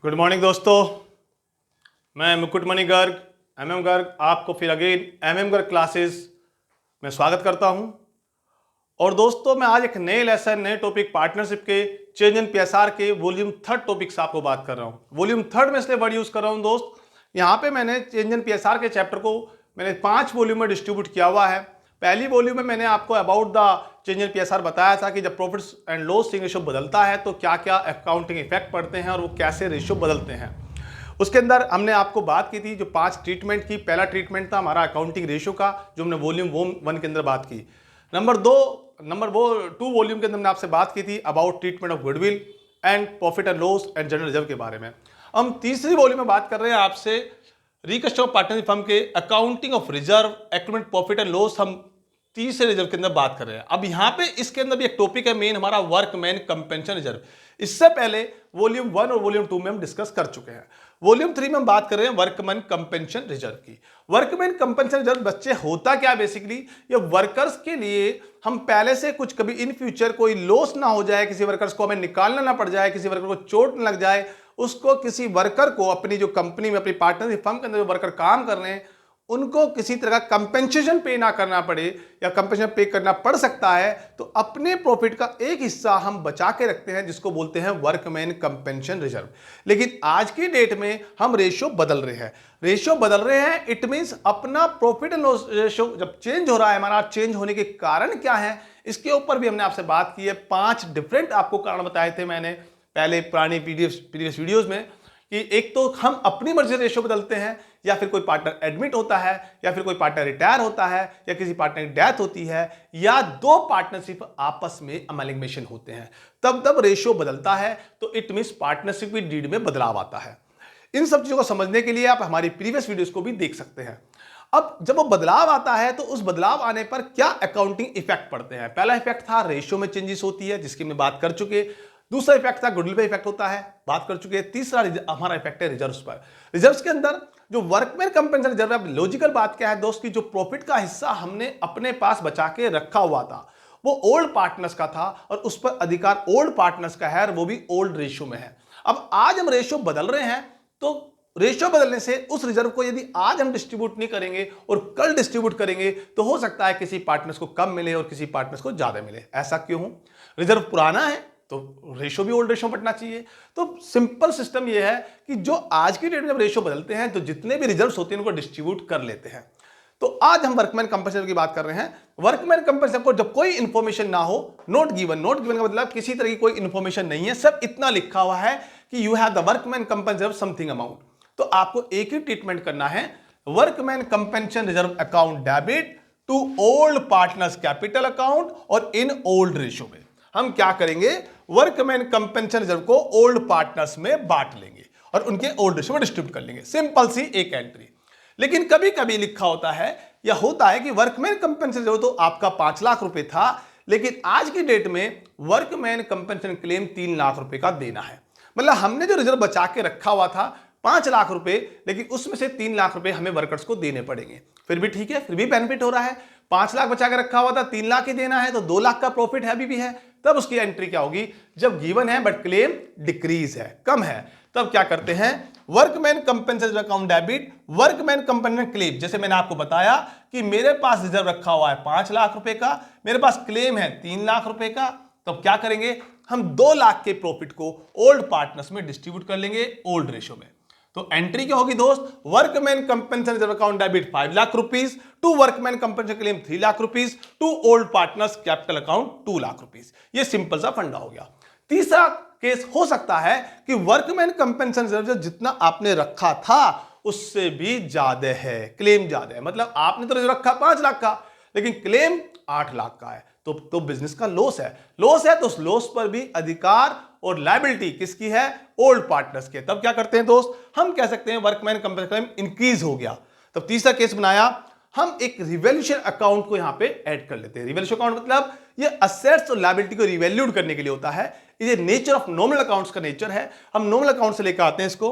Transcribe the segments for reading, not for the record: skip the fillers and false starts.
Good morning दोस्तों, मैं मुकुटमणि Garg MM Garg आपको फिर अगेन एमएम गर्ग क्लासेस में स्वागत करता हूं। और दोस्तों मैं आज एक नए लेसन नए टॉपिक पार्टनरशिप के चेंज इन पीएसआर के वॉल्यूम थर्ड टॉपिक से आपको बात कर रहा हूं। वॉल्यूम थर्ड में इसलिए वर्ड यूज कर रहा हूं दोस्त, यहाँ पे मैंने चेंज इन पीएसआर के चैप्टर को मैंने 5 वॉल्यूम में डिस्ट्रीब्यूट किया हुआ है। पहली वॉल्यूम में मैंने आपको about the change in PSR बताया था कि जब प्रॉफिट्स एंड लॉस रेशियो बदलता है तो क्या क्या अकाउंटिंग इफेक्ट पड़ते हैं और वो कैसे रेशियो बदलते हैं। उसके अंदर हमने आपको बात की थी जो 5 ट्रीटमेंट की। पहला ट्रीटमेंट था हमारा अकाउंटिंग रेशियो का, जो हमने वॉल्यूम 1 के अंदर बात की। नंबर 2 वॉल्यूम के अंदर हमने आपसे बात की थी about treatment of goodwill and profit and loss and general reserve के बारे में। हम तीसरी वॉल्यूम में बात कर रहे हैं आपसे रिकंस्ट्रक्ट पार्टनरशिप फर्म के अकाउंटिंग ऑफ रिजर्व एक्रूमेंट प्रॉफिट एंड लॉस। हम तीसरे रिजर्व के अंदर बात कर रहे हैं। अब यहां पे इसके अंदर भी एक टॉपिक है मेन हमारा वर्कमैन कंपेंसेशन रिजर्व। इससे पहले वॉल्यूम 1 और वॉल्यूम 2 में हम डिस्कस कर चुके हैं। वॉल्यूम 3 में हम बात कर रहे हैं वर्कमैन कंपेंसेशन रिजर्व की। वर्कमैन कंपेंसेशन रिजर्व बच्चे होता क्या बेसिकली, ये वर्कर्स के लिए हम पहले से कुछ कभी इन फ्यूचर कोई लॉस ना हो जाए, किसी वर्कर्स को हमें निकालना ना पड़ जाए, किसी वर्कर को चोट न लग जाए, उसको किसी वर्कर को अपनी जो कंपनी में अपनी पार्टनरशिप फर्म के अंदर जो वर्कर काम कर रहे हैं उनको किसी तरह का कंपेंसेशन पे ना करना पड़े या कंपेंसेशन पे करना पड़ सकता है, तो अपने प्रॉफिट का एक हिस्सा हम बचा के रखते हैं जिसको बोलते हैं वर्कमैन कंपेंसेशन रिजर्व। लेकिन आज की डेट में हम रेशियो बदल रहे हैं। इट मींस अपना प्रॉफिट एंड लॉस रेशियो जब चेंज हो रहा है, हमारा चेंज होने के कारण क्या है इसके ऊपर भी हमने आपसे बात की है। 5 डिफरेंट आपको कारण बताए थे मैंने पहले पुरानी प्रीवियस वीडियोज में कि एक तो हम अपनी मर्जी से रेशियो बदलते हैं, या फिर कोई पार्टनर एडमिट होता है, या फिर कोई पार्टनर रिटायर होता है, या किसी पार्टनर की डेथ होती है, या 2 पार्टनरशिप आपस में अमेलिगमेशन होते हैं, तब रेशियो बदलता है। तो इट मींस पार्टनरशिप की डीड में बदलाव आता है। इन सब चीजों को समझने के लिए आप हमारी प्रीवियस वीडियोस को भी देख सकते हैं। अब जब वो बदलाव आता है तो उस बदलाव आने पर क्या अकाउंटिंग इफेक्ट पड़ते हैं। पहला इफेक्ट था रेशियो में चेंजेस होती है, जिसकी मैं बात कर चुके। दूसरा इफेक्ट था गुडविल पे इफेक्ट होता है, बात कर चुके हैं। तीसरा हमारा इफेक्ट है रिजर्व्स पर। रिजर्व्स के अंदर जो वर्कमैन कंपेंसेशन रिजर्व है, लॉजिकल बात क्या है दोस्त की जो प्रॉफिट का हिस्सा हमने अपने पास बचा के रखा हुआ था वो ओल्ड पार्टनर्स का था और उस पर अधिकार ओल्ड पार्टनर्स का है और वो भी ओल्ड रेशियो में है। अब आज हम रेशियो बदल रहे हैं, तो रेशियो बदलने से उस रिजर्व को यदि आज हम डिस्ट्रीब्यूट नहीं करेंगे और कल डिस्ट्रीब्यूट करेंगे तो हो सकता है किसी पार्टनर्स को कम मिले और किसी पार्टनर्स को ज्यादा मिले। ऐसा क्यों हो? रिजर्व पुराना है तो रेशियो भी ओल्ड रेशियो बढ़ना चाहिए। तो सिंपल सिस्टम यह है कि जो आज की डेट में जब रेशियो बदलते हैं तो जितने भी रिजर्व्स होते हैं उनको डिस्ट्रीब्यूट कर लेते हैं। तो आज हम वर्कमैन कंपेंसेशन की बात कर रहे हैं। वर्कमैन कंपेंसेशन को जब कोई इंफॉर्मेशन ना हो, नोट गिवन का मतलब किसी तरह की कोई इंफॉर्मेशन नहीं है, सब इतना लिखा हुआ है कि you have the workman compensation something amount, तो आपको एक ही ट्रीटमेंट करना है, workman compensation reserve account debit to old partners capital account और इन ओल्ड रेशियो में हम क्या करेंगे, वर्कमैन कंपेंसेशन रिजर्व को ओल्ड पार्टनर्स में बांट लेंगे और उनके ओल्ड रेशियो में डिस्ट्रीब्यूट कर लेंगे। सिंपल सी एक एंट्री। लेकिन कभी कभी लिखा होता है या होता है कि वर्कमैन कंपेंसेशन रिजर्व तो आपका 5 लाख रुपए था, लेकिन आज की डेट में वर्कमैन कंपेंसेशन क्लेम 3 लाख रुपए का देना है। मतलब हमने जो रिजर्व बचा के रखा हुआ था 5 लाख रुपए, लेकिन उसमें से 3 लाख रुपए हमें वर्कर्स को देने पड़ेंगे। फिर भी ठीक है, फिर भी बेनिफिट हो रहा है। 5 लाख बचा के रखा हुआ था, 3 लाख ही देना है, तो 2 लाख का प्रॉफिट है अभी भी है। तब उसकी एंट्री क्या होगी, जब गिवन है बट क्लेम डिक्रीज है, कम है, तब क्या करते हैं, workman compensation account debit workman compensation claim. जैसे मैंने आपको बताया कि मेरे पास रिजर्व रखा हुआ है 5 लाख रुपए का, मेरे पास क्लेम है 3 लाख रुपए का, तब क्या करेंगे, हम 2 लाख के प्रॉफिट को ओल्ड पार्टनर्स में डिस्ट्रीब्यूट कर लेंगे ओल्ड रेशियो में। तो एंट्री क्या होगी दोस्त, workman compensation reserve account debit 5 lakh rupees to workman compensation claim 3 lakh rupees to old partners capital account 2 lakh rupees. ये सिंपल सा फंडा हो गया। तीसरा केस हो सकता है कि वर्कमैन कंपेंसेशन रिजर्व जितना आपने रखा था उससे भी ज्यादा है, क्लेम ज्यादा है। मतलब आपने तो रिजर्व रखा 5 लाख का, लेकिन क्लेम 8 लाख का है, तो बिजनेस का लॉस है तो उस लॉस पर भी अधिकार और लायबिलिटी किसकी है, ओल्ड पार्टनर्स के। तब क्या करते हैं दोस्त, हम कह सकते हैं वर्कमैन कंपेंसेशन क्लेम इंक्रीज हो गया। तब तीसरा केस बनाया, हम एक रिवैल्यूएशन अकाउंट को यहां पे ऐड कर लेते हैं। रिवैल्यूएशन अकाउंट मतलब ये असेट्स और लायबिलिटी को रिवैल्यूड करने के लिए होता है। ये नेचर ऑफ नॉमिनल अकाउंट्स का नेचर है। हम नॉमिनल अकाउंट से लेकर आते हैं इसको।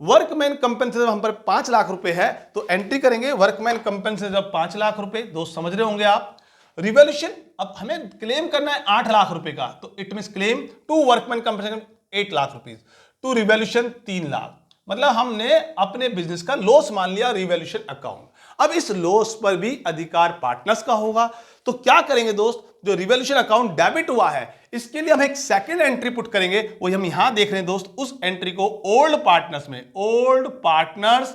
वर्कमैन कंपेंसेशन हम पर 5 लाख रुपए है, तो एंट्री करेंगे वर्कमैन कंपेंसेशन 5 लाख रुपए। दोस्त समझ रहे होंगे आप। रिवैल्यूएशन, अब हमें क्लेम करना है 8 लाख रुपए का, तो it means claim to workman compensation 8 lakh rupees to revaluation 3 lakh, मतलब हमने अपने बिजनेस का लॉस मान लिया रिवैल्यूएशन अकाउंट। अब इस लॉस पर भी अधिकार पार्टनर्स का होगा। तो क्या करेंगे दोस्त, जो रिवैल्यूएशन अकाउंट डेबिट हुआ है इसके लिए हम एक सेकंड एंट्री पुट करेंगे, वो हम यहां देख रहे हैं दोस्त। उस एंट्री को ओल्ड पार्टनर्स में, old partners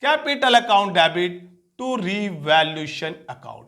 capital account debit to revaluation account,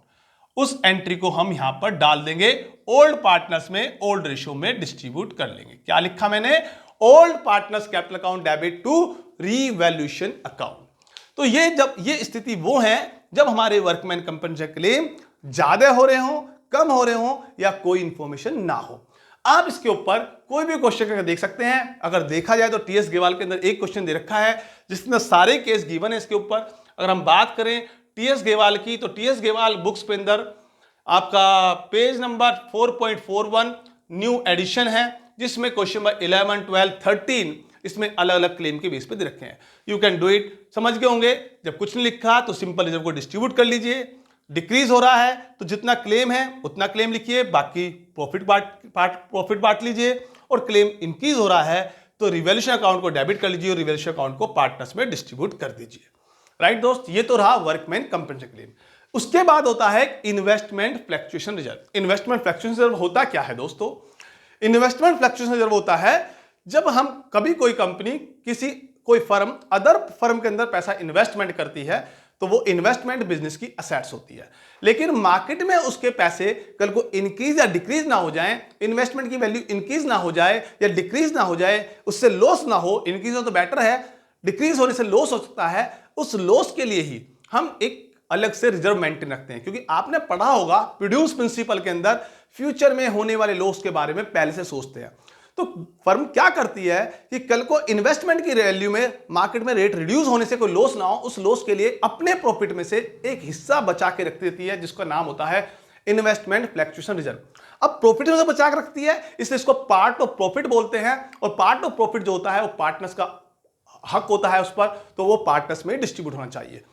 उस एंट्री को हम यहां पर डाल देंगे ओल्ड पार्टनर्स में, ओल्ड रेशियो में डिस्ट्रीब्यूट कर लेंगे। क्या लिखा मैंने, old partners capital account debit to revaluation account. तो ये जब ये स्थिति वो है जब हमारे वर्कमैन कंपनसेशन क्लेम ज्यादा हो रहे हो, कम हो रहे हो या कोई इंफॉर्मेशन ना हो। आप इसके ऊपर कोई भी क्वेश्चन करके देख सकते हैं। अगर देखा जाए तो टीएस गेवाल के अंदर एक क्वेश्चन दे रखा है जिसमें सारे केस गिवन है इसके ऊपर। अगर हम बात करें टीएस गेवाल की, तो टीएस गेवाल बुक्स के अंदर आपका पेज नंबर 4.41 न्यू एडिशन है, जिसमें क्वेश्चन नंबर 11, 12, 13 इसमें अलग अलग क्लेम के बेस पे दे रखे हैं। You can do it. समझ गए होंगे, जब कुछ नहीं लिखा तो सिंपल रिजर्व को डिस्ट्रीब्यूट कर लीजिए। डिक्रीज हो रहा है तो जितना क्लेम है उतना क्लेम लिखिए, बाकी प्रॉफिट बांट लीजिए। और क्लेम इंक्रीज हो रहा है तो रिवैल्यूएशन अकाउंट को डेबिट कर लीजिए और रिवैल्यूएशन अकाउंट को पार्टनर्स में डिस्ट्रीब्यूट कर दीजिए। राइट दोस्त, ये तो रहा वर्कमैन कंपनसेशन क्लेम। उसके बाद होता है investment fluctuation reserve. Investment fluctuation reserve होता क्या है दोस्तों, इन्वेस्टमेंट फ्लक्चुएशन रिजर्व होता है जब हम कभी कोई कंपनी कोई फर्म अदर फर्म के अंदर पैसा इन्वेस्टमेंट करती है तो वो इन्वेस्टमेंट बिजनेस की असेट्स होती है, लेकिन मार्केट में उसके पैसे कल को इंक्रीज या डिक्रीज ना हो जाए, इन्वेस्टमेंट की वैल्यू इंक्रीज ना हो जाए या डिक्रीज ना हो जाए, उससे लॉस ना हो, इंक्रीज हो तो बेटर है, डिक्रीज होने से लॉस हो सकता है, उस लॉस के लिए ही हम एक अलग से रिजर्व मेंटेन रखते हैं। क्योंकि आपने पढ़ा होगा प्रोड्यूस प्रिंसिपल के अंदर फ्यूचर में होने वाले लॉस के बारे में पहले से सोचते हैं। तो फर्म क्या करती है कि कल को इन्वेस्टमेंट की वैल्यू में मार्केट में रेट रिड्यूस होने से कोई लॉस ना हो, उस लॉस के लिए अपने प्रॉफिट में से एक हिस्सा बचा के रख देती है, जिसका नाम होता है इन्वेस्टमेंट फ्लक्चुएशन रिजर्व। अब प्रॉफिट में से बचा के रखती है, इसलिए इसको पार्ट ऑफ प्रॉफिट बोलते हैं। और पार्ट ऑफ प्रॉफिट जो होता है वो पार्टनर्स का हक होता है उस पर, तो वो पार्टनर्स में डिस्ट्रीब्यूट होना चाहिए।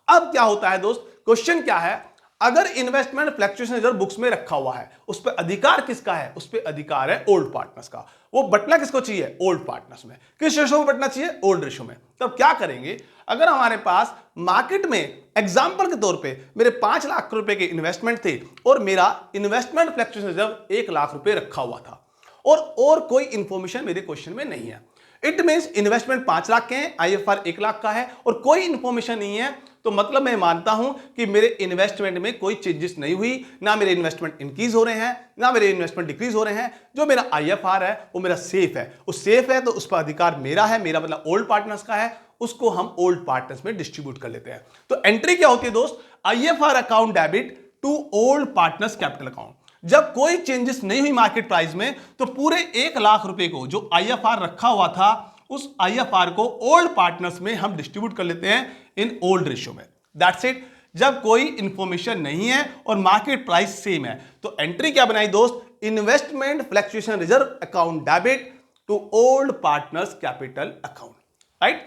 अब क्या होता है दोस्त, क्वेश्चन क्या है, अगर इन्वेस्टमेंट फ्लक्चुएशन रिजर्व बुक्स में रखा हुआ है, उस पर अधिकार किसका है, उस पर अधिकार है ओल्ड पार्टनर्स का। वो बटना किसको चाहिए, ओल्ड पार्टनर्स में। किस रेशो में बटना चाहिए, ओल्ड रेशो में। तब क्या करेंगे, अगर हमारे पास मार्केट में एग्जांपल के तौर पे मेरे 5 लाख रुपए के इन्वेस्टमेंट थे और मेरा इन्वेस्टमेंट फ्लक्चुएशन रिजर्व 1 लाख रुपए रखा हुआ था और कोई इंफॉर्मेशन मेरे क्वेश्चन में नहीं है, इट मींस इन्वेस्टमेंट 5 लाख के हैं, आईएफआर 1 लाख का है और कोई इंफॉर्मेशन नहीं है, तो मतलब मैं मानता हूं कि मेरे इन्वेस्टमेंट में कोई चेंजेस नहीं हुई, ना मेरे इन्वेस्टमेंट इंक्रीज हो रहे हैं ना मेरे इन्वेस्टमेंट डिक्रीज हो रहे हैं। जो मेरा आईएफआर है वो मेरा सेफ है, वो सेफ है तो उस पर अधिकार मेरा है, मेरा मतलब ओल्ड पार्टनर्स का है, उसको हम ओल्ड पार्टनर्स में डिस्ट्रीब्यूट कर लेते हैं। तो एंट्री क्या होती है दोस्त, IFR account debit to old partners capital account. जब कोई चेंजेस नहीं हुई मार्केट प्राइस में तो पूरे 1 लाख रुपए को जो आईएफआर रखा हुआ था उस आईएफआर को ओल्ड पार्टनर्स में हम डिस्ट्रीब्यूट कर लेते हैं इन ओल्ड रेशियो में। That's it. जब कोई इंफॉर्मेशन नहीं है और मार्केट प्राइस सेम है तो एंट्री क्या बनाई दोस्त, investment fluctuation reserve account debit to old partners capital account. Right.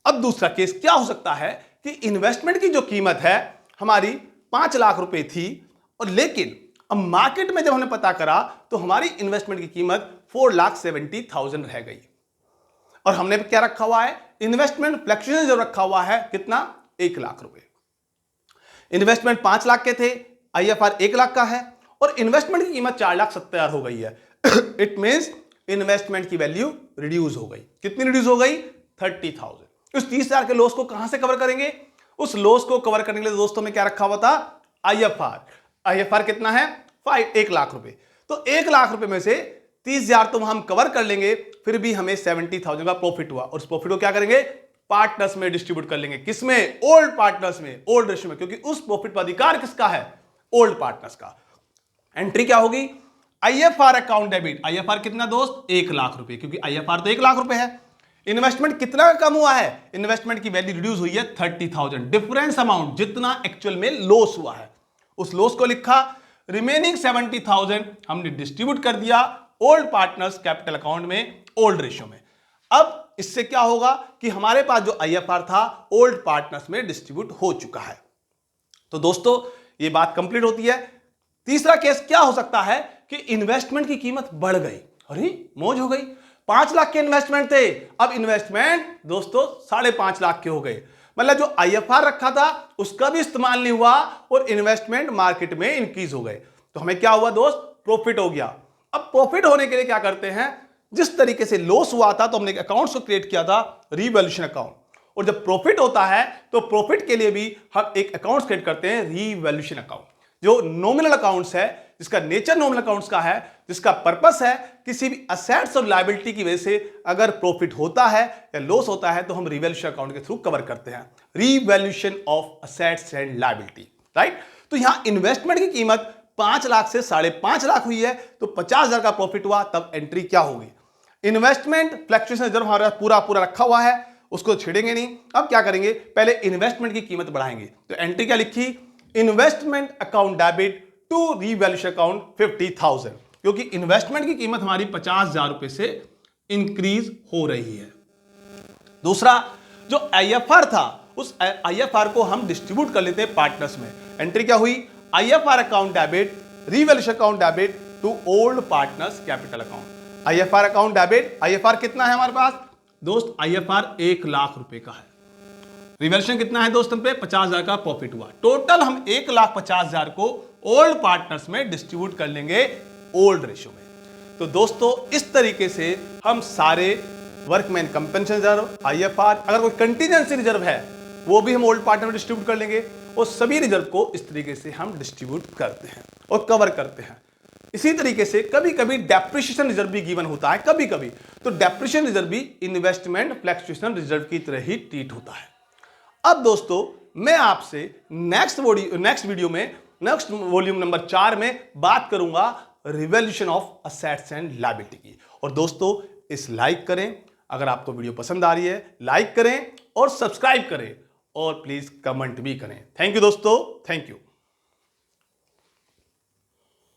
अब दूसरा केस क्या हो सकता है कि इन्वेस्टमेंट की जो कीमत है हमारी 5 लाख रुपए थी और लेकिन अब मार्केट में जब हमने पता करा तो हमारी इन्वेस्टमेंट की कीमत 4,70,000 रह गई और हमने क्या रखा हुआ है, इन्वेस्टमेंट फ्लक्चुएशन जो रखा हुआ है कितना, 1 लाख रुपए। इन्वेस्टमेंट 5 लाख के थे, आईएफआर 1 लाख का है और इन्वेस्टमेंट की कीमत 4,70,000 हो गई है। इट मींस इन्वेस्टमेंट की वैल्यू रिड्यूस हो गई। कितनी रिड्यूस हो गई, 30,000। उस 30,000 के लॉस को कहां से कवर करेंगे, उस लॉस को कवर करने के लिए दोस्तों में क्या रखा हुआ था, आईएफआर। आईएफआर कितना है, 1 लाख रुपए। तो 1 लाख रुपए में से 30,000 तो हम कवर कर लेंगे, फिर भी हमें 70,000 का प्रॉफिट हुआ और उस प्रॉफिट को क्या करेंगे, पार्टनर्स में डिस्ट्रीब्यूट कर लेंगे। किसमें, ओल्ड पार्टनर्स में, ओल्ड रेशियो में, क्योंकि उस प्रॉफिट पर अधिकार किसका है, ओल्ड पार्टनर्स का। एंट्री क्या होगी, आईएफआर अकाउंट डेबिट। आईएफआर कितना दोस्त, 1 लाख रुपए, क्योंकि आईएफआर तो 1 लाख रुपए है। इन्वेस्टमेंट कितना कम हुआ है, इन्वेस्टमेंट की वैल्यू रिड्यूस हुई है 30,000। डिफरेंस अमाउंट जितना एक्चुअल में लॉस हुआ है उस लॉस को लिखा, रिमेनिंग 70,000 हमने डिस्ट्रीब्यूट कर दिया ओल्ड पार्टनर्स कैपिटल अकाउंट में, ओल्ड रेशियो में। अब इससे क्या होगा कि हमारे पास जो आईएफआर था ओल्ड पार्टनर्स में डिस्ट्रीब्यूट हो चुका है। तो दोस्तों ये बात कंप्लीट होती है। तीसरा केस क्या हो सकता है कि इन्वेस्टमेंट की कीमत बढ़ गई, अरे मौज हो गई, 5 लाख के इन्वेस्टमेंट थे, अब इन्वेस्टमेंट दोस्तों 5.5 लाख के हो गए। मतलब जो IFR रखा था उसका भी इस्तेमाल नहीं हुआ और इन्वेस्टमेंट मार्केट में इंक्रीज हो गए। तो हमें क्या हुआ दोस्त, प्रॉफिट हो गया। अब प्रॉफिट होने के लिए क्या करते हैं, जिस तरीके से लॉस हुआ था तो हमने एक अकाउंट को क्रिएट किया था, रीवैल्यूएशन अकाउंट। और जब प्रॉफिट होता है तो प्रॉफिट के लिए भी हम एक अकाउंट क्रिएट करते हैं, रीवैल्यूएशन अकाउंट, जो नॉमिनल अकाउंट्स है, जिसका नेचर नॉमिनल अकाउंट्स का है, जिसका पर्पस है किसी भी असेट्स और लायबिलिटी की वजह से अगर प्रॉफिट होता है या लॉस होता है तो हम रीवैल्यूएशन अकाउंट के थ्रू कवर करते हैं, revaluation of assets and liability, right. तो यहां इन्वेस्टमेंट की कीमत 5 लाख से 5.5 लाख हुई है, तो 50,000 का प्रॉफिट हुआ, तब एंट्री क्या होगी। इन्वेस्टमेंट फ्लक्चुएशन रिजर्व हमारे पूरा रखा हुआ है, उसको छेड़ेंगे नहीं। अब क्या करेंगे, पहले इन्वेस्टमेंट की कीमत बढ़ाएंगे। तो एंट्री क्या लिखी, investment account debit to revaluation account 50,000, क्योंकि इन्वेस्टमेंट की कीमत हमारी 50,000 रुपए से इंक्रीज हो रही है। दूसरा, जो IFR था उस IFR को हम डिस्ट्रीब्यूट कर लेते हैं पार्टनर्स में। एंट्री क्या हुई, IFR account debit, revaluation account debit to old partners capital account. IFR account debit, IFR कितना है हमारे पास दोस्त, IFR 1 लाख रुपए का है। रिवैल्यूएशन कितना है दोस्त, हम पे 50,000 का प्रॉफिट हुआ। टोटल हम 1,50,000 को ओल्ड पार्टनर्स में डिस्ट्रीब्यूट कर लेंगे ओल्ड रेशियो में। तो दोस्तों इस तरीके से हम सारे वर्कमैन कंपनसेशन रिजर्व, IFR, अगर कोई कंटीजेंसी रिजर्व है वो भी हम ओल्ड पार्टनर में डिस्ट्रीब्यूट कर लेंगे, और सभी रिजर्व को इस तरीके से हम डिस्ट्रीब्यूट करते हैं और कवर करते हैं। इसी तरीके से कभी कभी डेप्रिसिएशन रिजर्व भी गिवन होता है, कभी कभी तो डेप्रिसिएशन रिजर्व भी इन्वेस्टमेंट फ्लक्चुएशन रिजर्व की तरह ही ट्रीट होता है। अब दोस्तों मैं आपसे नेक्स्ट वीडियो में, नेक्स्ट वॉल्यूम नंबर 4 में बात करूंगा revaluation of assets and liability की। और दोस्तों इस लाइक करें, अगर आपको वीडियो पसंद आ रही है लाइक करें और सब्सक्राइब करें, और प्लीज कमेंट भी करें। थैंक यू दोस्तों, थैंक यू।